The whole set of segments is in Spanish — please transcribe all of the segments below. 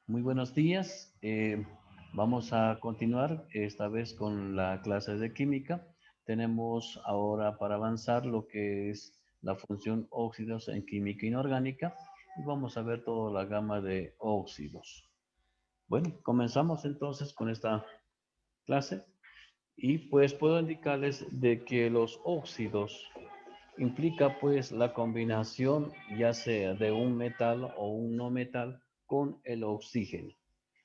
Muy buenos días. Vamos a continuar esta vez con la clase de química. Tenemos ahora para avanzar lo que es la función óxidos en química inorgánica y vamos a ver toda la gama de óxidos. Bueno, comenzamos entonces con esta clase y pues puedo indicarles de que los óxidos implica pues la combinación ya sea de un metal o un no metal con el oxígeno.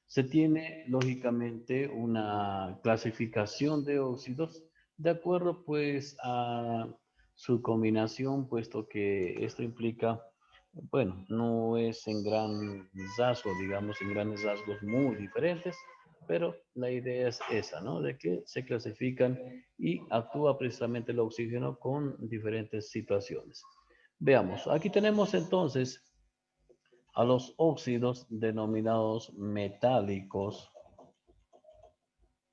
Se tiene lógicamente una clasificación de óxidos de acuerdo pues a su combinación, puesto que esto implica, bueno, no es en gran rasgo, digamos, en grandes rasgos muy diferentes, pero la idea es esa, ¿no? De que se clasifican y actúa precisamente el oxígeno con diferentes situaciones. Veamos, aquí tenemos entonces a los óxidos denominados metálicos,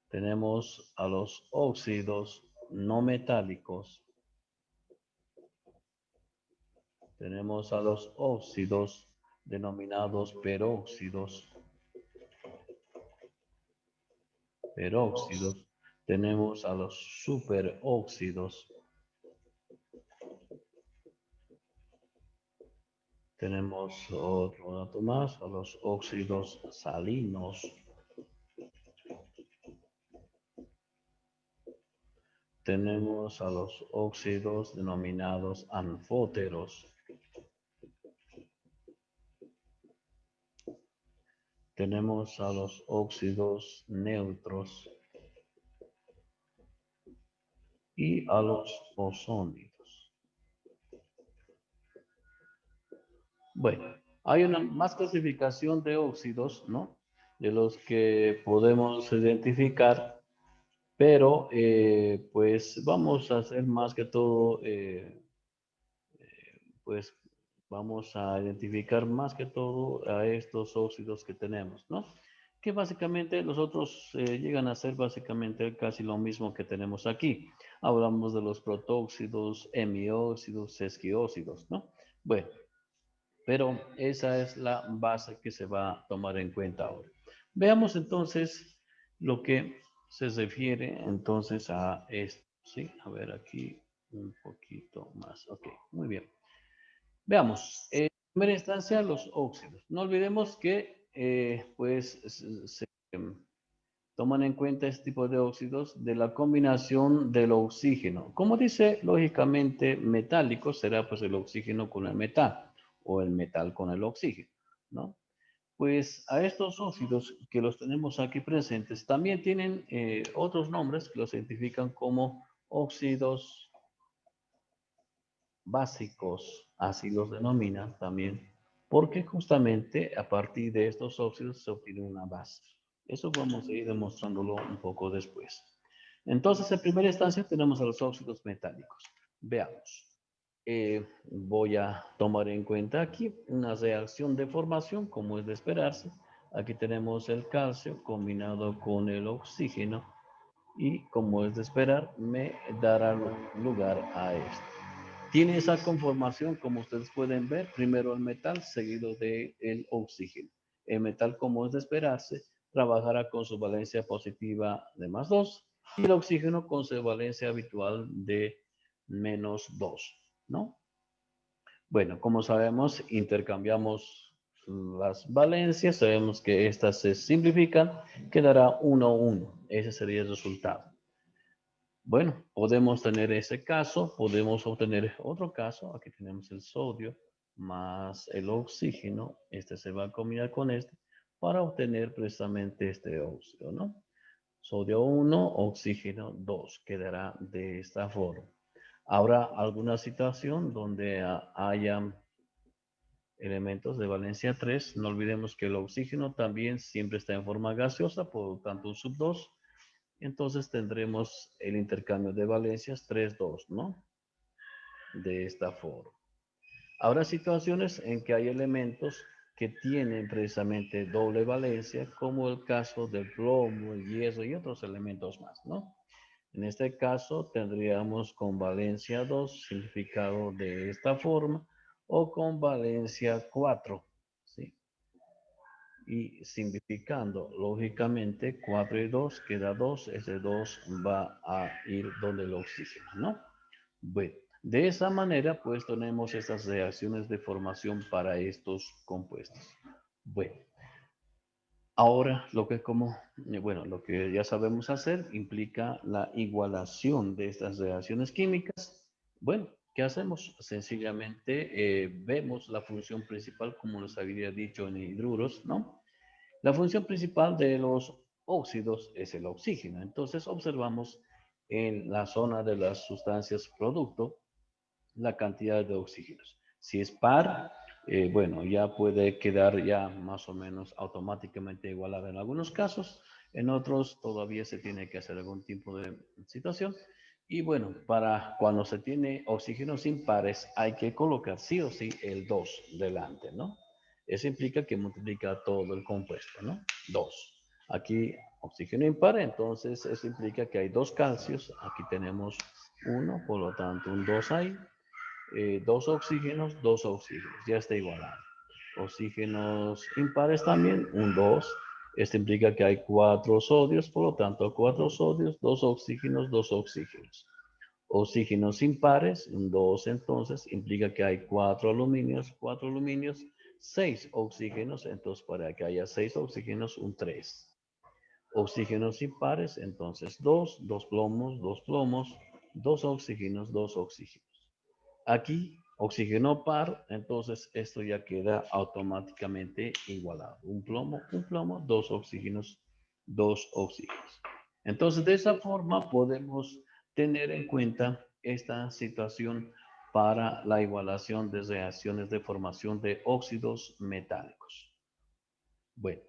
tenemos a los óxidos no metálicos, tenemos a los óxidos denominados peróxidos, tenemos a los superóxidos, tenemos otro dato más, a los óxidos salinos, tenemos a los óxidos denominados anfóteros, tenemos a los óxidos neutros y a los ozónidos. Bueno, hay una más clasificación de óxidos, ¿no? De los que podemos identificar, pero pues vamos a hacer más que todo, pues vamos a identificar más que todo a estos óxidos que tenemos, ¿no? Que básicamente los otros llegan a ser básicamente casi lo mismo que tenemos aquí. Hablamos de los protóxidos, hemióxidos, esquióxidos, ¿no? Bueno, pero esa es la base que se va a tomar en cuenta ahora. Veamos entonces lo que se refiere entonces a esto, ¿sí? A ver aquí un poquito más. Ok, muy bien. Veamos, en primera instancia los óxidos. No olvidemos que pues se toman en cuenta este tipo de óxidos de la combinación del oxígeno. Como dice, lógicamente metálico será pues el oxígeno con el metal o el metal con el oxígeno, ¿no? Pues a estos óxidos que los tenemos aquí presentes también tienen otros nombres que los identifican como óxidos básicos, así los denominan también, porque justamente a partir de estos óxidos se obtiene una base. Eso vamos a ir demostrándolo un poco después. Entonces, en primera instancia tenemos a los óxidos metálicos. Veamos. Voy a tomar en cuenta aquí una reacción de formación, como es de esperarse. Aquí tenemos el calcio combinado con el oxígeno y, como es de esperar, me dará lugar a esto. Tiene esa conformación, como ustedes pueden ver, primero el metal seguido del oxígeno. El metal, como es de esperarse, trabajará con su valencia positiva de +2 y el oxígeno con su valencia habitual de -2, ¿no? Bueno, como sabemos, intercambiamos las valencias, sabemos que estas se simplifican, quedará 1, 1. Ese sería el resultado. Bueno, podemos tener ese caso, podemos obtener otro caso. Aquí tenemos el sodio más el oxígeno. Este se va a combinar con este para obtener precisamente este óxido, ¿no? Sodio 1, oxígeno 2. Quedará de esta forma. Habrá alguna situación donde haya elementos de valencia 3. No olvidemos que el oxígeno también siempre está en forma gaseosa, por lo tanto un sub 2. Entonces tendremos el intercambio de valencias 3, 2, ¿no? De esta forma. Habrá situaciones en que hay elementos que tienen precisamente doble valencia, como el caso del plomo, el hierro y otros elementos más, ¿no? En este caso tendríamos con valencia 2 significado de esta forma o con valencia 4, ¿sí? y simplificando, lógicamente 4 y 2 queda 2, ese 2 va a ir donde el oxígeno, ¿no? Bueno, de esa manera pues tenemos estas reacciones de formación para estos compuestos. Bueno, ahora lo que bueno, lo que ya sabemos hacer implica la igualación de estas reacciones químicas. Bueno, ¿qué hacemos? Sencillamente vemos la función principal, como les había dicho en hidruros, ¿no? La función principal de los óxidos es el oxígeno. Entonces observamos en la zona de las sustancias producto la cantidad de oxígenos. Si es par, bueno, ya puede quedar ya más o menos automáticamente igualada en algunos casos. En otros todavía se tiene que hacer algún tipo de situación. Y bueno, para cuando se tiene oxígenos impares hay que colocar sí o sí el 2 delante, ¿no? Eso implica que multiplica todo el compuesto, ¿no? 2. Aquí oxígeno impar, entonces eso implica que hay dos calcios. Aquí tenemos uno, por lo tanto un 2 ahí. Dos oxígenos, ya está igualado. Oxígenos impares también, un 2. Esto implica que hay cuatro sodios, por lo tanto, cuatro sodios, dos oxígenos, dos oxígenos. Oxígenos impares, un 2 entonces, implica que hay cuatro aluminios, seis oxígenos, entonces para que haya seis oxígenos, un 3. Oxígenos impares, entonces dos plomos, dos oxígenos, dos oxígenos. Aquí, oxígeno par, entonces esto ya queda automáticamente igualado. Un plomo, dos oxígenos, dos oxígenos. Entonces, de esa forma podemos tener en cuenta esta situación para la igualación de reacciones de formación de óxidos metálicos. Bueno,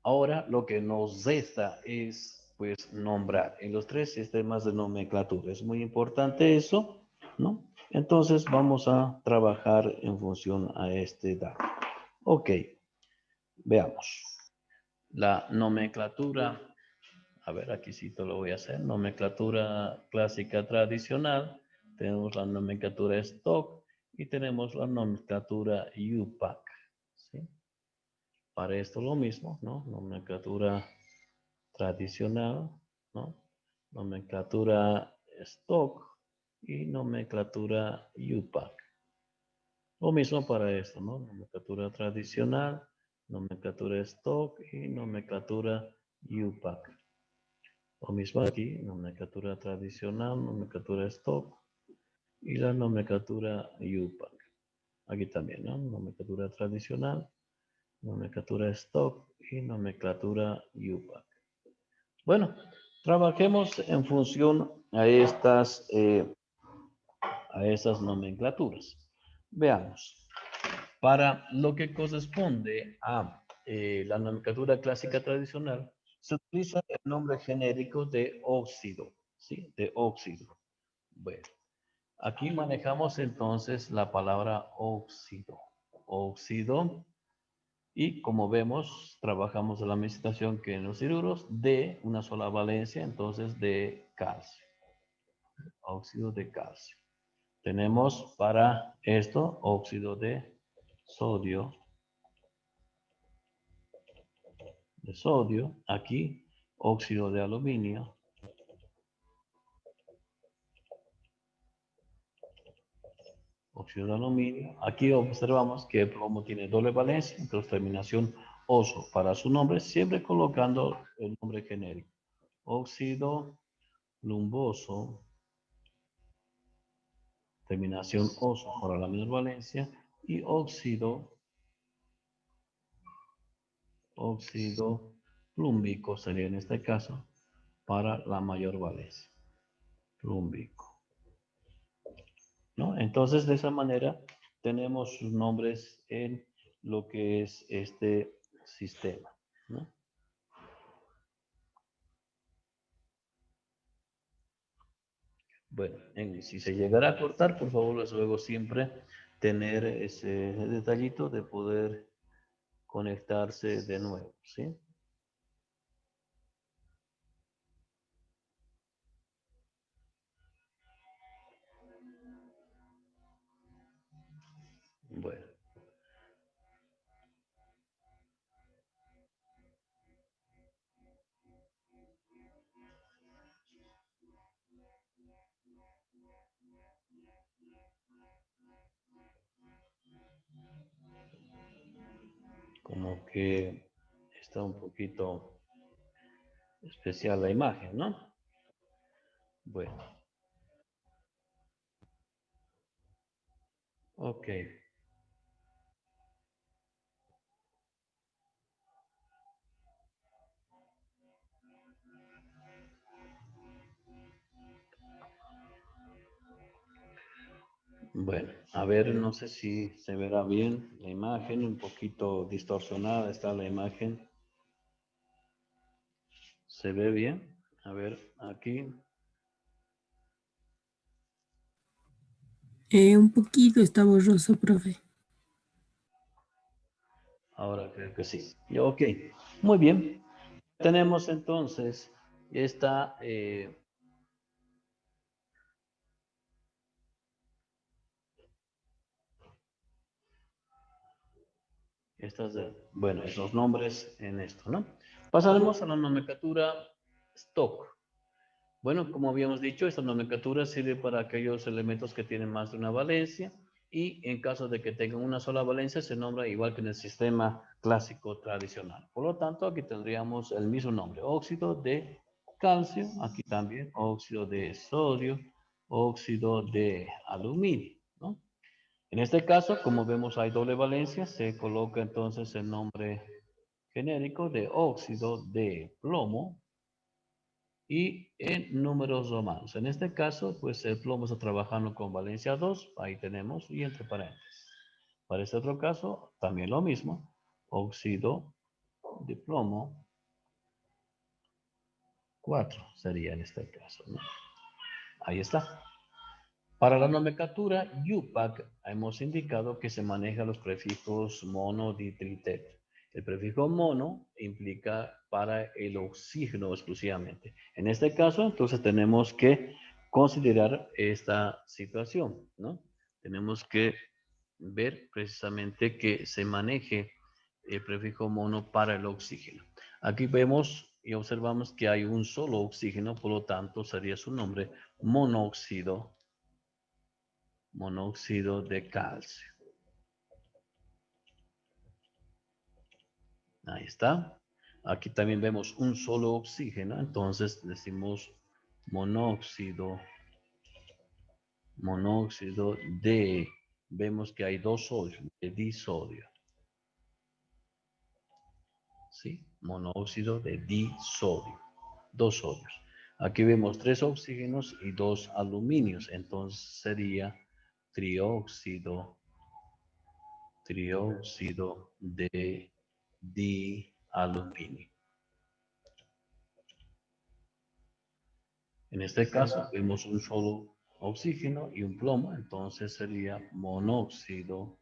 ahora lo que nos resta es, pues, nombrar en los tres sistemas de nomenclatura. Es muy importante eso, ¿no? Entonces vamos a trabajar en función a este dato. Ok, veamos. La nomenclatura, a ver, aquí sí te lo voy a hacer. Nomenclatura clásica tradicional. Tenemos la nomenclatura stock y tenemos la nomenclatura UPAC. ¿Sí? Para esto lo mismo, ¿no? Nomenclatura tradicional, ¿no? Nomenclatura stock y nomenclatura UPAC. Lo mismo para esto, ¿no? Nomenclatura tradicional, nomenclatura stock y nomenclatura UPAC. Lo mismo aquí, nomenclatura tradicional, nomenclatura stock y la nomenclatura UPAC. Aquí también, ¿no? Nomenclatura tradicional, nomenclatura stock y nomenclatura UPAC. Bueno, trabajemos en función a estas nomenclaturas. Veamos. Para lo que corresponde a la nomenclatura clásica tradicional, se utiliza el nombre genérico de óxido, ¿sí? De óxido. Bueno, aquí manejamos entonces la palabra óxido. Óxido. Y como vemos, trabajamos en la misma situación que en los ciruros, de una sola valencia, entonces de calcio, óxido de calcio. Tenemos para esto óxido de sodio, aquí óxido de aluminio, óxido de aluminio. Aquí observamos que el plomo tiene doble valencia, entonces terminación oso para su nombre, siempre colocando el nombre genérico. Óxido lumboso, terminación oso para la menor valencia, y óxido plúmbico sería en este caso para la mayor valencia. Plúmbico, ¿no? Entonces, de esa manera tenemos sus nombres en lo que es este sistema, ¿no? Bueno, si se llegara a cortar, por favor, les ruego siempre tener ese detallito de poder conectarse de nuevo, ¿sí? Bueno, Como que está un poquito especial la imagen, ¿no? Bueno, ok. Bueno, a ver, no sé si se verá bien la imagen, un poquito distorsionada está la imagen. ¿Se ve bien? A ver, aquí. Un poquito está borroso, profe. Ahora creo que sí. Ok, muy bien. Tenemos entonces esta, bueno, esos nombres en esto, ¿no? Pasaremos a la nomenclatura stock. Bueno, como habíamos dicho, esta nomenclatura sirve para aquellos elementos que tienen más de una valencia y en caso de que tengan una sola valencia se nombra igual que en el sistema clásico tradicional. Por lo tanto, aquí tendríamos el mismo nombre, óxido de calcio, aquí también óxido de sodio, óxido de aluminio, ¿no? En este caso, como vemos hay doble valencia, se coloca entonces el nombre genérico de óxido de plomo y en números romanos. En este caso, pues el plomo está trabajando con valencia 2, ahí tenemos, y entre paréntesis. Para este otro caso, también lo mismo, óxido de plomo 4 sería en este caso, ¿no? Ahí está. Para la nomenclatura UPAC hemos indicado que se manejan los prefijos mono, di, tri, tet. El prefijo mono implica para el oxígeno exclusivamente. En este caso, entonces tenemos que considerar esta situación, ¿no? Tenemos que ver precisamente que se maneje el prefijo mono para el oxígeno. Aquí vemos y observamos que hay un solo oxígeno, por lo tanto sería su nombre monóxido de calcio. Ahí está. Aquí también vemos un solo oxígeno, entonces decimos monóxido, monóxido de, vemos que hay dos sodios, de disodio. ¿Sí? Monóxido de disodio, dos sodios. Aquí vemos tres oxígenos y dos aluminios, entonces sería trióxido de dialuminio. En este caso vemos un solo oxígeno y un plomo, entonces sería monóxido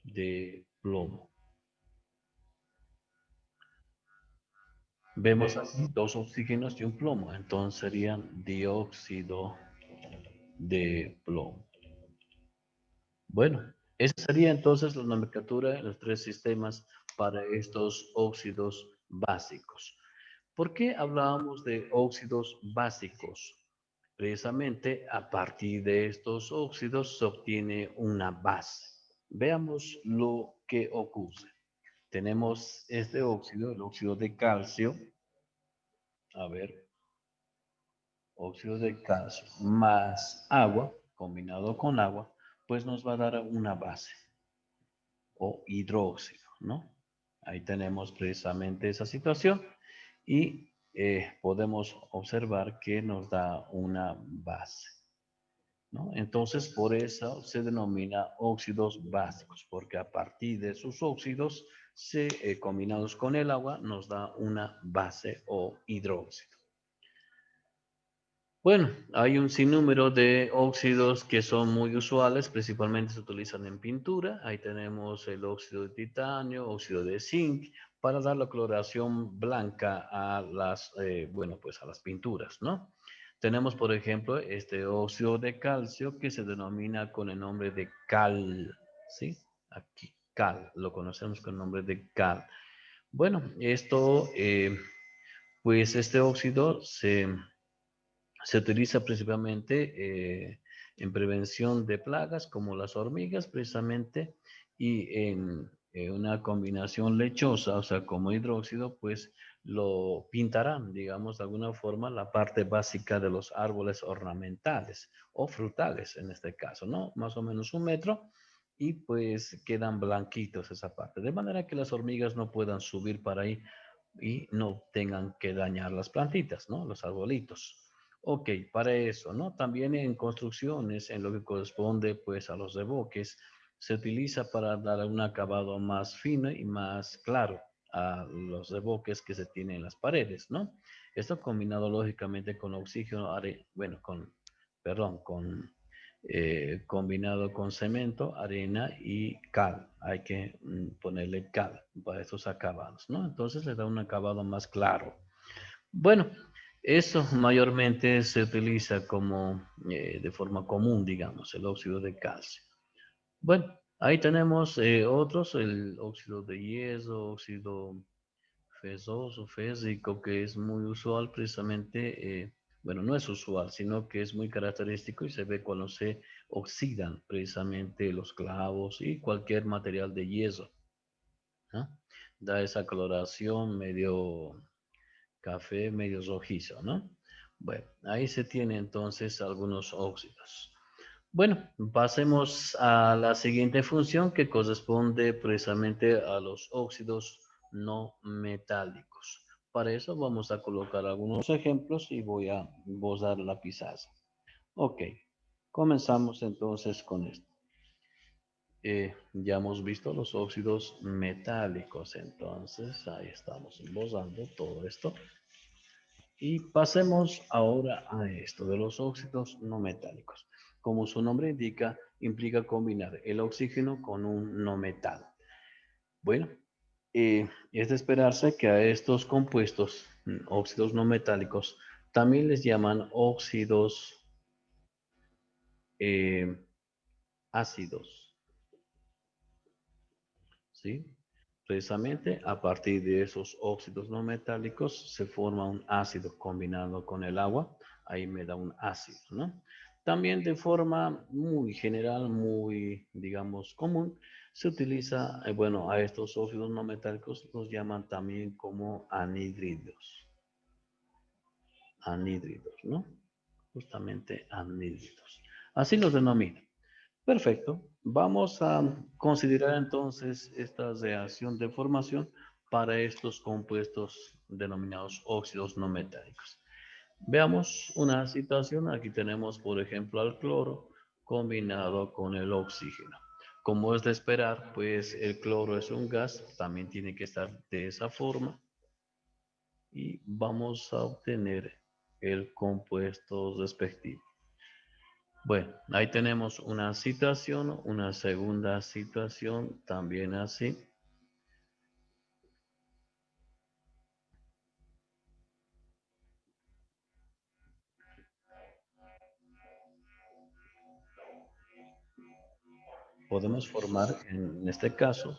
de plomo. Vemos aquí dos oxígenos y un plomo, entonces serían dióxido de plomo. Bueno, esa sería entonces la nomenclatura de los tres sistemas para estos óxidos básicos. ¿Por qué hablábamos de óxidos básicos? Precisamente a partir de estos óxidos se obtiene una base. Veamos lo que ocurre. Tenemos este óxido, el óxido de calcio. A ver, óxido de calcio más agua, combinado con agua, pues nos va a dar una base o hidróxido, ¿no? Ahí tenemos precisamente esa situación y podemos observar que nos da una base, ¿no? Entonces, por eso se denomina óxidos básicos, porque a partir de sus óxidos, combinados con el agua, nos da una base o hidróxido. Bueno, hay un sinnúmero de óxidos que son muy usuales, principalmente se utilizan en pintura. Ahí tenemos el óxido de titanio, óxido de zinc, para dar la coloración blanca a bueno, pues a las pinturas, ¿no? Tenemos, por ejemplo, este óxido de calcio que se denomina con el nombre de cal, ¿sí? Aquí, cal, lo conocemos con el nombre de cal. Bueno, pues este óxido se utiliza principalmente en prevención de plagas como las hormigas, precisamente, y en una combinación lechosa, o sea, como hidróxido, pues lo pintarán, digamos, de alguna forma la parte básica de los árboles ornamentales o frutales en este caso, ¿no? Más o menos 1 metro y pues quedan blanquitos esa parte, de manera que las hormigas no puedan subir para ahí y no tengan que dañar las plantitas, ¿no? Los arbolitos. Ok, para eso, ¿no? También en construcciones, en lo que corresponde pues a los reboques, se utiliza para dar un acabado más fino y más claro a los reboques que se tienen en las paredes, ¿no? Esto combinado lógicamente con oxígeno, bueno, perdón, combinado con cemento, arena y cal. Hay que ponerle cal para estos acabados, ¿no? Entonces le da un acabado más claro. Bueno, eso mayormente se utiliza como de forma común, digamos, el óxido de calcio. Bueno, ahí tenemos otros, el óxido de yeso, óxido fesoso, fésico, que es muy usual precisamente, bueno, no es usual, sino que es muy característico y se ve cuando se oxidan precisamente los clavos y cualquier material de yeso, ¿no? Da esa coloración medio café, medio rojizo, ¿no? Bueno, ahí se tiene entonces algunos óxidos. Bueno, pasemos a la siguiente función que corresponde precisamente a los óxidos no metálicos. Para eso vamos a colocar algunos ejemplos y voy a bozar la pizarra. Ok, comenzamos entonces con esto. Ya hemos visto los óxidos metálicos, entonces ahí estamos embozando todo esto. Y pasemos ahora a esto de los óxidos no metálicos. Como su nombre indica, implica combinar el oxígeno con un no metal. Bueno, es de esperarse que a estos compuestos, óxidos no metálicos, también les llaman óxidos eh, ácidos, ¿sí? Precisamente a partir de esos óxidos no metálicos se forma un ácido combinado con el agua, ahí me da un ácido, ¿no? También de forma muy general, muy, digamos, común, se utiliza, bueno, a estos óxidos no metálicos los llaman también como anhídridos, ¿no? Justamente anhídridos. Así los denominan. Perfecto. Vamos a considerar entonces esta reacción de formación para estos compuestos denominados óxidos no metálicos. Veamos una situación. Aquí tenemos, por ejemplo, al cloro combinado con el oxígeno. Como es de esperar, pues el cloro es un gas, también tiene que estar de esa forma y vamos a obtener el compuesto respectivo. Bueno, ahí tenemos una situación, una segunda situación, también así. Podemos formar, en este caso,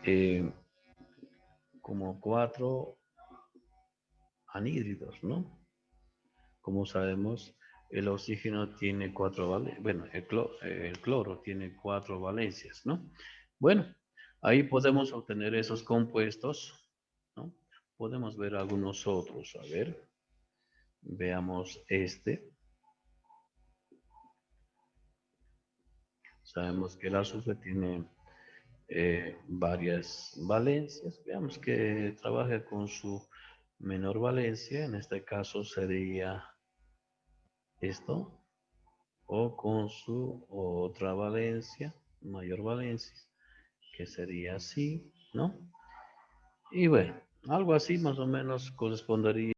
eh, como 4 anhídridos, ¿no? Como sabemos, el oxígeno tiene 4 valencias, bueno, el cloro tiene 4 valencias, ¿no? Bueno, ahí podemos obtener esos compuestos, ¿no? Podemos ver algunos otros, a ver, veamos este. Sabemos que el azufre tiene varias valencias. Veamos que trabaja con su menor valencia, en este caso sería esto, o con su otra valencia, mayor valencia, que sería así, ¿no? Y bueno, algo así más o menos correspondería